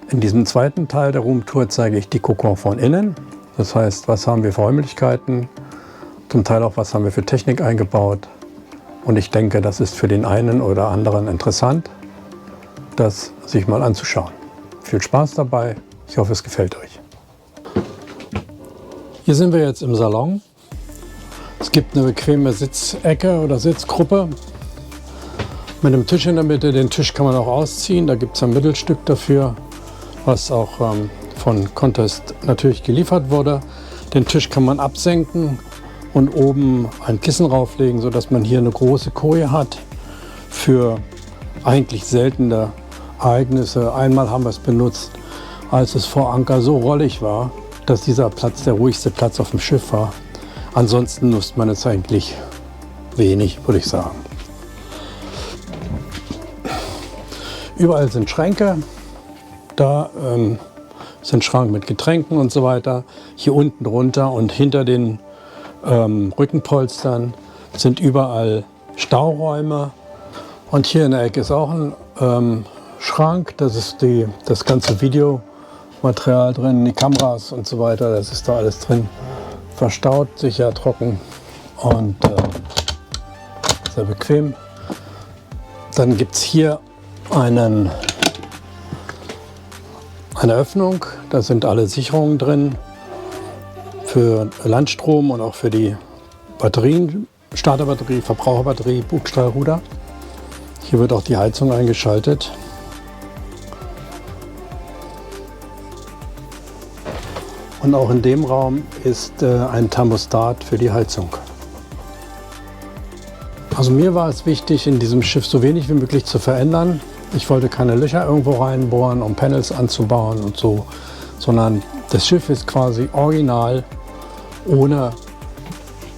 In diesem zweiten Teil der Roomtour zeige ich die Kokon von innen. Das heißt, was haben wir für Räumlichkeiten, zum Teil auch, was haben wir für Technik eingebaut. Und ich denke, das ist für den einen oder anderen interessant, das sich mal anzuschauen. Viel Spaß dabei, ich hoffe, es gefällt euch. Hier sind wir jetzt im Salon. Es gibt eine bequeme Sitzecke oder Sitzgruppe mit einem Tisch in der Mitte. Den Tisch kann man auch ausziehen, da gibt es ein Mittelstück dafür, was auch von Contest natürlich geliefert wurde. Den Tisch kann man absenken und oben ein Kissen rauflegen, sodass man hier eine große Koje hat für eigentlich seltene Ereignisse. Einmal haben wir es benutzt, als es vor Anker so rollig war, dass dieser Platz der ruhigste Platz auf dem Schiff war. Ansonsten nutzt man es eigentlich wenig, würde ich sagen. Überall sind Schränke. Da ist ein Schrank mit Getränken und so weiter. Hier unten drunter und hinter den Rückenpolstern sind überall Stauräume. Und hier in der Ecke ist auch ein Schrank. Das ist das ganze Videomaterial drin, die Kameras und so weiter. Das ist da alles drin. Verstaut, sicher, trocken und sehr bequem. Dann gibt es hier eine Öffnung, da sind alle Sicherungen drin für Landstrom und auch für die Batterien, Starterbatterie, Verbraucherbatterie, Bugstrahlruder. Hier wird auch die Heizung eingeschaltet. Und auch in dem Raum ist ein Thermostat für die Heizung. Also mir war es wichtig, in diesem Schiff so wenig wie möglich zu verändern. Ich wollte keine Löcher irgendwo reinbohren, um Panels anzubauen und so, sondern das Schiff ist quasi original, ohne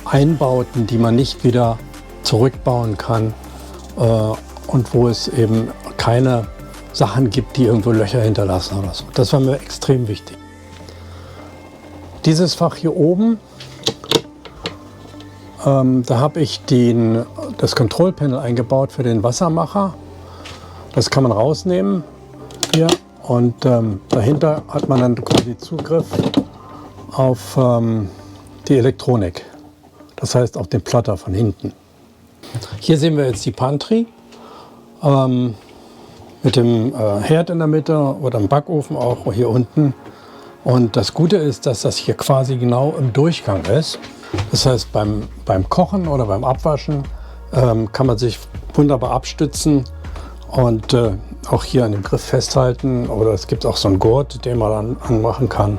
Einbauten, die man nicht wieder zurückbauen kann und wo es eben keine Sachen gibt, die irgendwo Löcher hinterlassen oder so. Das war mir extrem wichtig. Dieses Fach hier oben, da habe ich das Control-Panel eingebaut für den Wassermacher. Das kann man rausnehmen hier und dahinter hat man dann quasi Zugriff auf die Elektronik. Das heißt auf den Plotter von hinten. Hier sehen wir jetzt die Pantry mit dem Herd in der Mitte oder dem Backofen auch hier unten. Und das Gute ist, dass das hier quasi genau im Durchgang ist. Das heißt, beim Kochen oder beim Abwaschen kann man sich wunderbar abstützen und auch hier an dem Griff festhalten. Oder es gibt auch so einen Gurt, den man dann anmachen kann.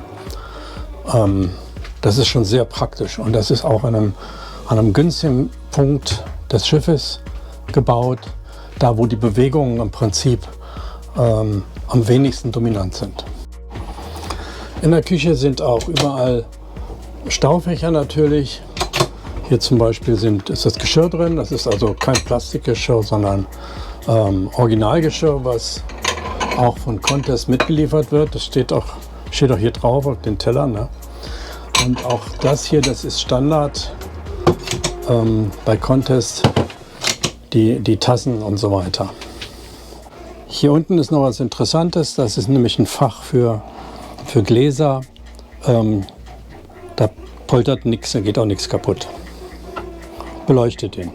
Das ist schon sehr praktisch und das ist auch an einem günstigen Punkt des Schiffes gebaut, da wo die Bewegungen im Prinzip am wenigsten dominant sind. In der Küche sind auch überall Staufächer natürlich. Hier zum Beispiel ist das Geschirr drin. Das ist also kein Plastikgeschirr, sondern Originalgeschirr, was auch von Contest mitgeliefert wird. Das steht auch hier drauf auf den Tellern. Ne? Und auch das hier, das ist Standard bei Contest, die Tassen und so weiter. Hier unten ist noch was Interessantes. Das ist nämlich ein Fach für Gläser. Da poltert nichts, da geht auch nichts kaputt. Beleuchtet ihn.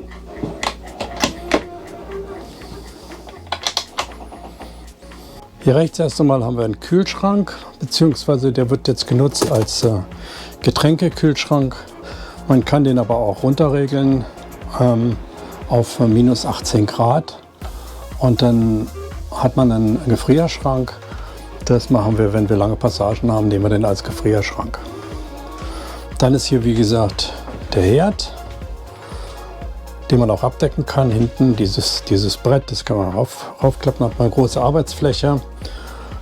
Hier rechts erst einmal haben wir einen Kühlschrank, beziehungsweise der wird jetzt genutzt als Getränkekühlschrank. Man kann den aber auch runterregeln auf minus 18 Grad und dann hat man einen Gefrierschrank. Das machen wir, wenn wir lange Passagen haben, nehmen wir den als Gefrierschrank. Dann ist hier, wie gesagt, der Herd, den man auch abdecken kann. Hinten dieses Brett, das kann man raufklappen, hat man eine große Arbeitsfläche.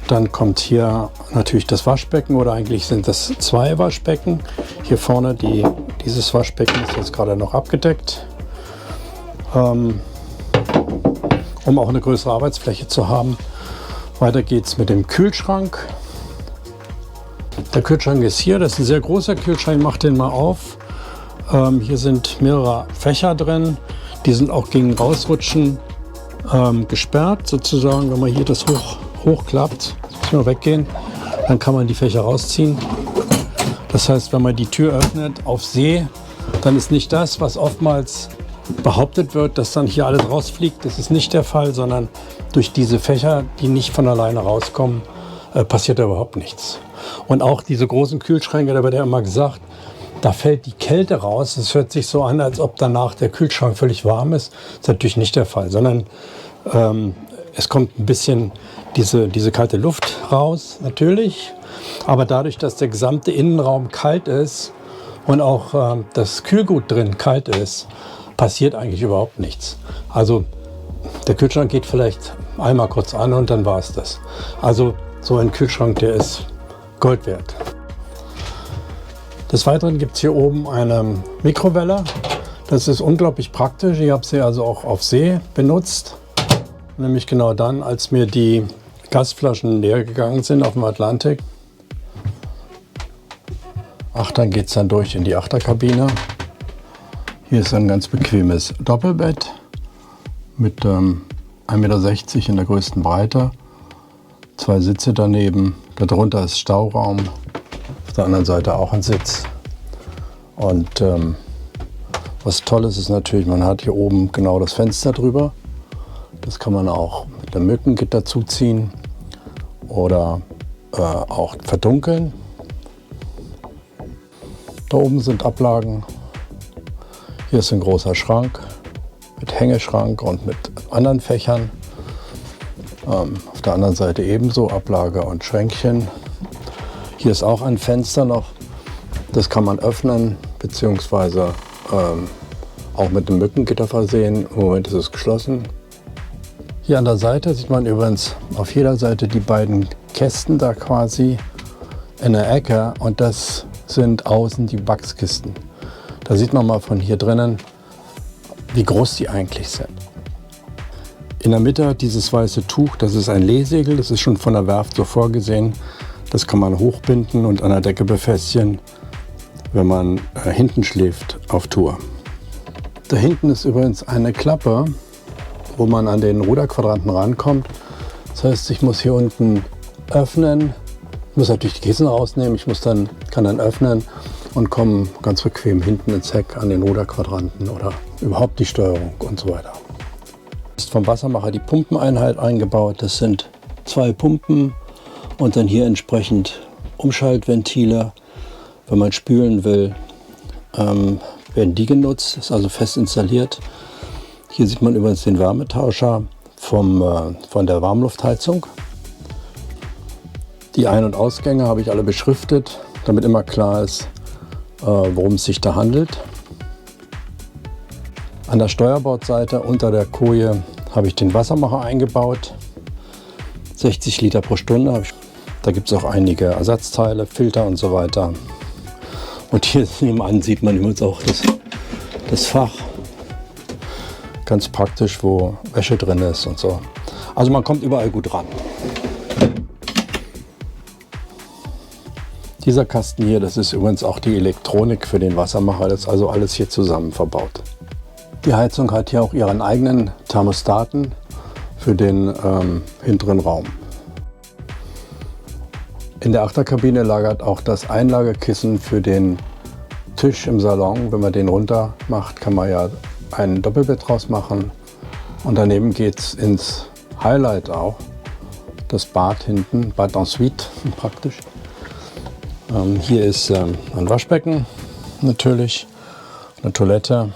Dann kommt hier natürlich das Waschbecken oder eigentlich sind das 2 Waschbecken. Hier vorne dieses Waschbecken ist jetzt gerade noch abgedeckt, um auch eine größere Arbeitsfläche zu haben. Weiter geht's mit dem Kühlschrank. Der Kühlschrank ist hier, das ist ein sehr großer Kühlschrank, ich mache den mal auf. Hier sind mehrere Fächer drin, die sind auch gegen Rausrutschen gesperrt sozusagen, wenn man hier das hochklappt. Das muss nur weggehen. Dann kann man die Fächer rausziehen. Das heißt, wenn man die Tür öffnet auf See, dann ist nicht das, was oftmals behauptet wird, dass dann hier alles rausfliegt. Das ist nicht der Fall, sondern durch diese Fächer, die nicht von alleine rauskommen, passiert da überhaupt nichts. Und auch diese großen Kühlschränke, da wird ja immer gesagt, da fällt die Kälte raus. Es hört sich so an, als ob danach der Kühlschrank völlig warm ist. Das ist natürlich nicht der Fall, sondern es kommt ein bisschen diese kalte Luft raus, natürlich. Aber dadurch, dass der gesamte Innenraum kalt ist und auch das Kühlgut drin kalt ist, passiert eigentlich überhaupt nichts. Also der Kühlschrank geht vielleicht einmal kurz an und dann war es das. Also so ein Kühlschrank, der ist Gold wert. Des Weiteren gibt es hier oben eine Mikrowelle. Das ist unglaublich praktisch. Ich habe sie also auch auf See benutzt. Nämlich genau dann, als mir die Gasflaschen leer gegangen sind auf dem Atlantik. Dann geht es dann durch in die Achterkabine. Hier ist ein ganz bequemes Doppelbett mit 1,60 Meter in der größten Breite. 2 Sitze daneben. Darunter ist Stauraum. Auf der anderen Seite auch ein Sitz. Und was toll ist natürlich, man hat hier oben genau das Fenster drüber. Das kann man auch mit einem Mückengitter zuziehen oder auch verdunkeln. Da oben sind Ablagen. Hier ist ein großer Schrank mit Hängeschrank und mit anderen Fächern. Auf der anderen Seite ebenso Ablage und Schränkchen. Hier ist auch ein Fenster noch. Das kann man öffnen bzw. auch mit einem Mückengitter versehen. Im Moment ist es geschlossen. Hier an der Seite sieht man übrigens auf jeder Seite die beiden Kästen da quasi in der Ecke. Und das sind außen die Wachskisten. Da sieht man mal von hier drinnen, wie groß die eigentlich sind. In der Mitte hat dieses weiße Tuch, das ist ein Lehsegel, das ist schon von der Werft so vorgesehen. Das kann man hochbinden und an der Decke befestigen, wenn man hinten schläft auf Tour. Da hinten ist übrigens eine Klappe, wo man an den Ruderquadranten rankommt. Das heißt, ich muss hier unten öffnen, muss natürlich die Kissen rausnehmen, kann dann öffnen und komme ganz bequem hinten ins Heck an den Ruderquadranten oder überhaupt die Steuerung und so weiter. Ist vom Wassermacher die Pumpeneinheit eingebaut. Das sind 2 Pumpen und dann hier entsprechend Umschaltventile. Wenn man spülen will, werden die genutzt, ist also fest installiert. Hier sieht man übrigens den Wärmetauscher von der Warmluftheizung. Die Ein- und Ausgänge habe ich alle beschriftet, damit immer klar ist, worum es sich da handelt. An der Steuerbordseite unter der Koje habe ich den Wassermacher eingebaut. 60 Liter pro Stunde. Da gibt es auch einige Ersatzteile, Filter und so weiter. Und hier nebenan sieht man übrigens auch das Fach. Ganz praktisch, wo Wäsche drin ist und so. Also man kommt überall gut ran. Dieser Kasten hier, das ist übrigens auch die Elektronik für den Wassermacher. Das ist also alles hier zusammen verbaut. Die Heizung hat hier auch ihren eigenen Thermostaten für den hinteren Raum. In der Achterkabine lagert auch das Einlagekissen für den Tisch im Salon. Wenn man den runter macht, kann man ja ein Doppelbett draus machen. Und daneben geht es ins Highlight auch, das Bad hinten, Bad ensuite praktisch. Hier ist ein Waschbecken natürlich, eine Toilette,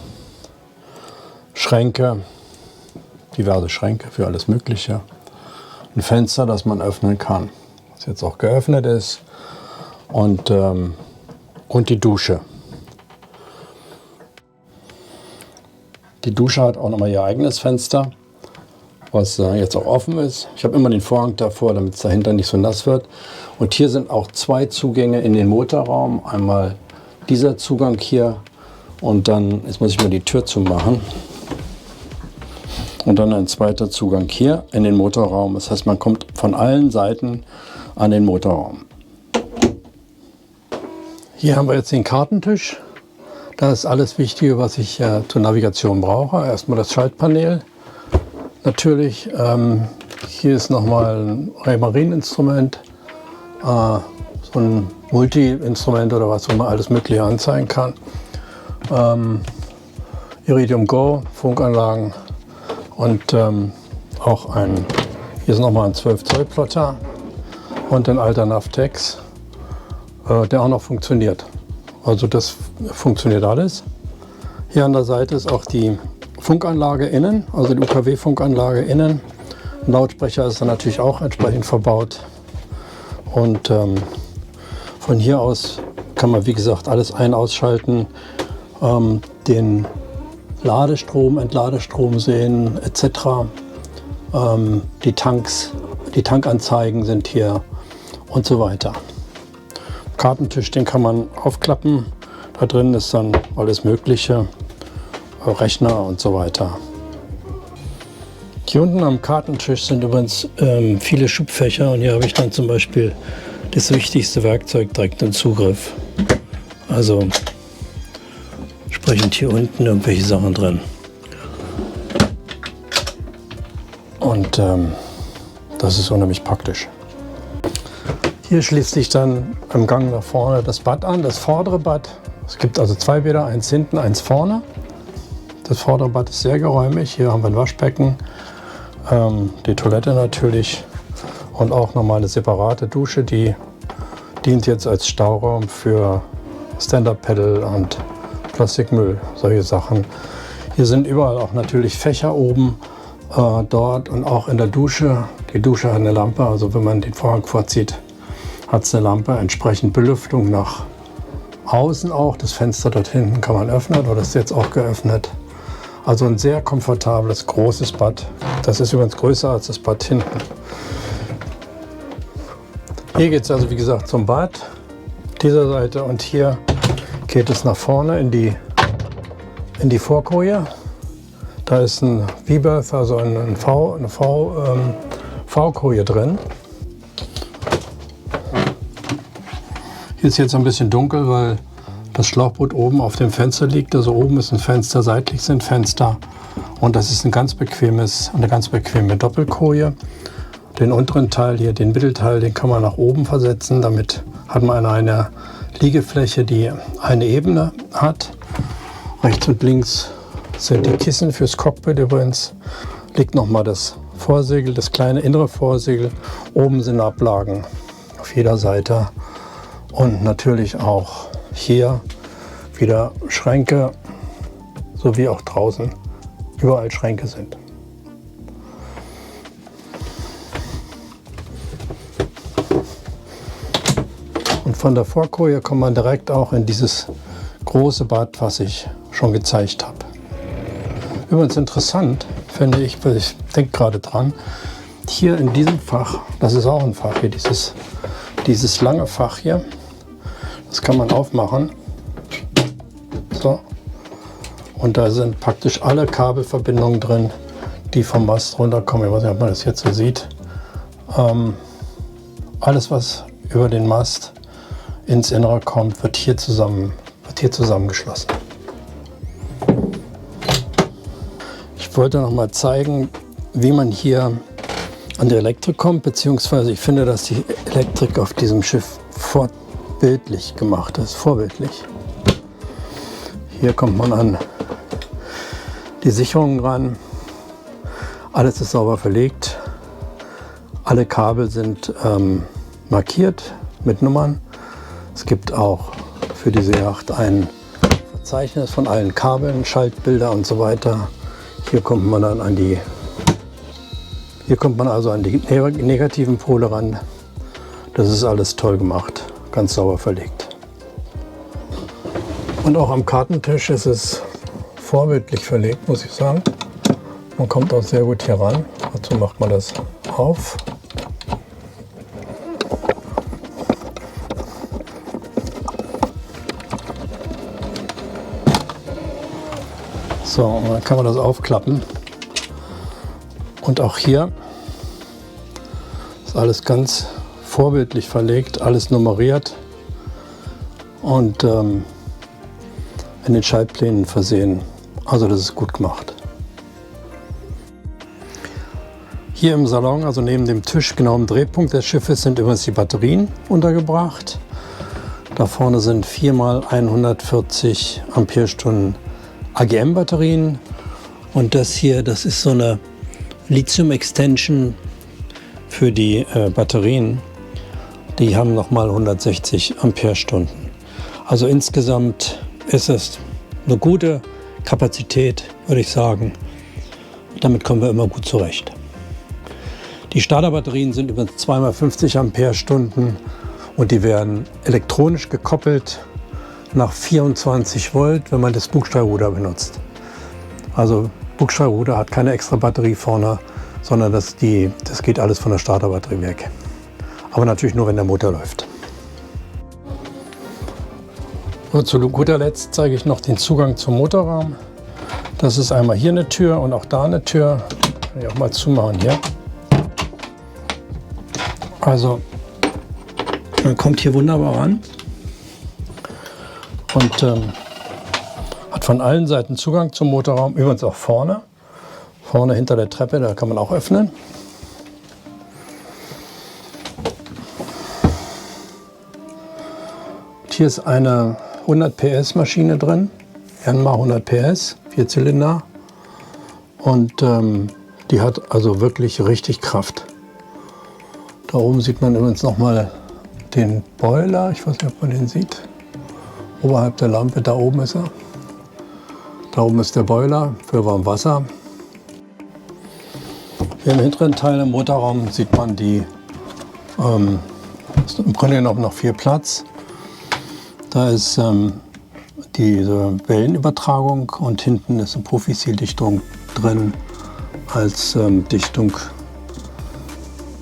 Schränke, diverse Schränke für alles Mögliche. Ein Fenster, das man öffnen kann, das jetzt auch geöffnet ist. Und die Dusche. Die Dusche hat auch nochmal ihr eigenes Fenster, was jetzt auch offen ist. Ich habe immer den Vorhang davor, damit es dahinter nicht so nass wird. Und hier sind auch 2 Zugänge in den Motorraum. Einmal dieser Zugang hier und dann, jetzt muss ich mal die Tür zumachen. Und dann ein zweiter Zugang hier in den Motorraum. Das heißt, man kommt von allen Seiten an den Motorraum. Hier haben wir jetzt den Kartentisch. Das ist alles Wichtige, was ich zur Navigation brauche. Erstmal das Schaltpanel. Natürlich, hier ist nochmal ein Raymarine-Instrument. so ein Multi-Instrument oder was, wo man alles Mögliche anzeigen kann. Iridium Go, Funkanlagen und auch hier ist nochmal ein 12 Zoll Plotter und ein alter Navtex, der auch noch funktioniert. Also das funktioniert alles. Hier an der Seite ist auch die Funkanlage innen, also die UKW-Funkanlage innen. Ein Lautsprecher ist dann natürlich auch entsprechend verbaut. Und von hier aus kann man, wie gesagt, alles ein-ausschalten, den Ladestrom, Entladestrom sehen etc. Die Tankanzeigen sind hier und so weiter. Kartentisch, den kann man aufklappen. Da drin ist dann alles Mögliche, Rechner und so weiter. Hier unten am Kartentisch sind übrigens viele Schubfächer und hier habe ich dann zum Beispiel das wichtigste Werkzeug direkt im Zugriff. Also entsprechend hier unten irgendwelche Sachen drin. Und das ist unheimlich praktisch. Hier schließt sich dann im Gang nach vorne das Bad an, das vordere Bad. Es gibt also zwei Bäder, eins hinten, eins vorne. Das vordere Bad ist sehr geräumig. Hier haben wir ein Waschbecken, die Toilette natürlich und auch nochmal eine separate Dusche, die dient jetzt als Stauraum für Stand-Up-Paddle und Plastikmüll, solche Sachen. Hier sind überall auch natürlich Fächer oben, dort und auch in der Dusche. Die Dusche hat eine Lampe, also wenn man den Vorhang vorzieht, hat es eine Lampe, entsprechend Belüftung nach außen auch. Das Fenster dort hinten kann man öffnen oder ist jetzt auch geöffnet. Also ein sehr komfortables, großes Bad. Das ist übrigens größer als das Bad hinten. Hier geht es also wie gesagt zum Bad, dieser Seite, und hier geht es nach vorne in die Vorkoje. Da ist ein V-Berth, also eine V-Koje drin. Hier ist jetzt ein bisschen dunkel, weil das Schlauchboot oben auf dem Fenster liegt. Also oben ist ein Fenster, seitlich sind Fenster. Und das ist eine ganz bequeme Doppelkoje. Den unteren Teil hier, den Mittelteil, den kann man nach oben versetzen. Damit hat man eine Liegefläche, die eine Ebene hat. Rechts und links sind die Kissen fürs Cockpit übrigens. Liegt nochmal das Vorsegel, das kleine innere Vorsegel. Oben sind Ablagen auf jeder Seite. Und natürlich auch hier wieder Schränke, sowie auch draußen überall Schränke sind. Und von der Vorkoje kommt man direkt auch in dieses große Bad, was ich schon gezeigt habe. Übrigens interessant, finde ich, weil ich denke gerade dran, hier in diesem Fach, das ist auch ein Fach hier, dieses lange Fach hier, das kann man aufmachen. So. Und da sind praktisch alle Kabelverbindungen drin, die vom Mast runterkommen. Ich weiß nicht, ob man das jetzt so sieht. Alles, was über den Mast ins Innere kommt, wird hier zusammengeschlossen. Ich wollte noch mal zeigen, wie man hier an die Elektrik kommt, beziehungsweise ich finde, dass die Elektrik auf diesem Schiff vorbildlich gemacht ist, vorbildlich. Hier kommt man an die Sicherungen ran. Alles ist sauber verlegt. Alle Kabel sind markiert mit Nummern. Es gibt auch für diese Yacht ein Verzeichnis von allen Kabeln, Schaltbilder und so weiter. Hier kommt man dann also an die negativen Pole ran. Das ist alles toll gemacht, ganz sauber verlegt. Und auch am Kartentisch ist es vorbildlich verlegt, muss ich sagen. Man kommt auch sehr gut hier ran. Dazu macht man das auf. So, und dann kann man das aufklappen. Und auch hier ist alles ganz vorbildlich verlegt, alles nummeriert und in den Schaltplänen versehen. Also das ist gut gemacht. Hier im Salon, also neben dem Tisch, genau im Drehpunkt des Schiffes, sind übrigens die Batterien untergebracht. Da vorne sind 4x140 Ampere-Stunden AGM-Batterien. Und das hier, das ist so eine Lithium-Extension für die Batterien. Die haben nochmal 160 Ampere-Stunden. Also insgesamt ist es eine gute Kapazität, würde ich sagen. Damit kommen wir immer gut zurecht. Die Starterbatterien sind über 2x50 Ampere-Stunden und die werden elektronisch gekoppelt nach 24 Volt, wenn man das Bugstrahlruder benutzt. Also Bugstrahlruder hat keine extra Batterie vorne, sondern das geht alles von der Starterbatterie weg. Aber natürlich nur, wenn der Motor läuft. Und zu guter Letzt zeige ich noch den Zugang zum Motorraum. Das ist einmal hier eine Tür und auch da eine Tür. Kann ich auch mal zumachen hier. Also man kommt hier wunderbar ran und hat von allen Seiten Zugang zum Motorraum, übrigens auch vorne. Vorne hinter der Treppe, da kann man auch öffnen. Und hier ist eine 100 PS Maschine drin, Yanmar 100 PS, 4 Zylinder. Und die hat also wirklich richtig Kraft. Da oben sieht man übrigens nochmal den Boiler, ich weiß nicht, ob man den sieht. Oberhalb der Lampe, da oben ist er. Da oben ist der Boiler für Warmwasser. Hier im hinteren Teil im Motorraum sieht man ist im Grunde genommen noch viel Platz. Da ist diese Wellenübertragung und hinten ist eine Profisil-Dichtung drin als Dichtung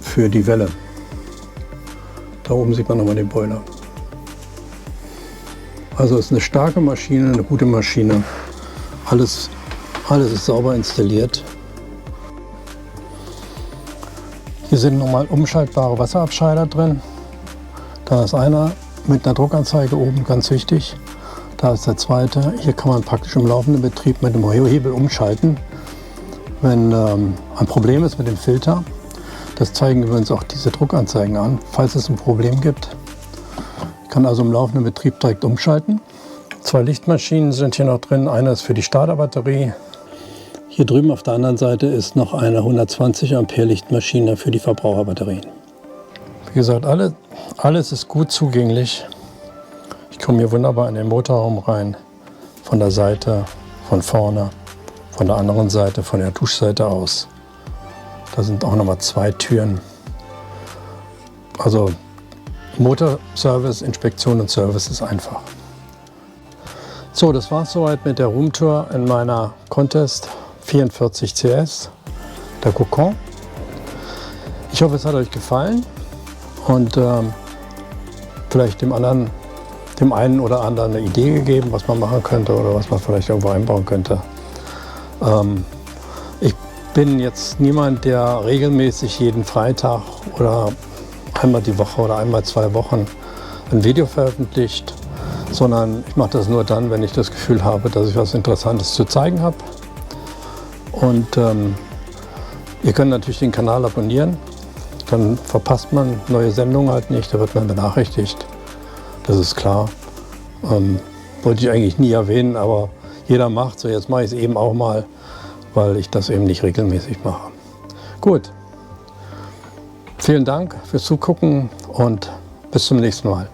für die Welle. Da oben sieht man nochmal den Boiler. Also es ist eine starke Maschine, eine gute Maschine. Alles ist sauber installiert. Hier sind nochmal umschaltbare Wasserabscheider drin. Da ist einer mit einer Druckanzeige oben, ganz wichtig. Da ist der zweite. Hier kann man praktisch im laufenden Betrieb mit dem Hebel umschalten, wenn ein Problem ist mit dem Filter. Das zeigen übrigens auch diese Druckanzeigen an, falls es ein Problem gibt. Ich kann also im laufenden Betrieb direkt umschalten. 2 Lichtmaschinen sind hier noch drin. Eine ist für die Starterbatterie. Hier drüben auf der anderen Seite ist noch eine 120 Ampere Lichtmaschine für die Verbraucherbatterien. Wie gesagt, alles ist gut zugänglich. Ich komme hier wunderbar in den Motorraum rein. Von der Seite, von vorne, von der anderen Seite, von der Duschseite aus. Da sind auch nochmal 2 Türen. Also Motorservice, Inspektion und Service ist einfach. So, das war es soweit mit der Roomtour in meiner Contest 44 CS, der Kokon. Ich hoffe, es hat euch gefallen und vielleicht dem einen oder anderen eine Idee gegeben, was man machen könnte oder was man vielleicht irgendwo einbauen könnte. Ich bin jetzt niemand, der regelmäßig jeden Freitag oder einmal die Woche oder einmal 2 Wochen ein Video veröffentlicht, sondern ich mache das nur dann, wenn ich das Gefühl habe, dass ich was Interessantes zu zeigen habe. Und ihr könnt natürlich den Kanal abonnieren, dann verpasst man neue Sendungen halt nicht, da wird man benachrichtigt, das ist klar. Wollte ich eigentlich nie erwähnen, aber jeder macht so, jetzt mache ich es eben auch mal, weil ich das eben nicht regelmäßig mache. Gut, vielen Dank fürs Zugucken und bis zum nächsten Mal.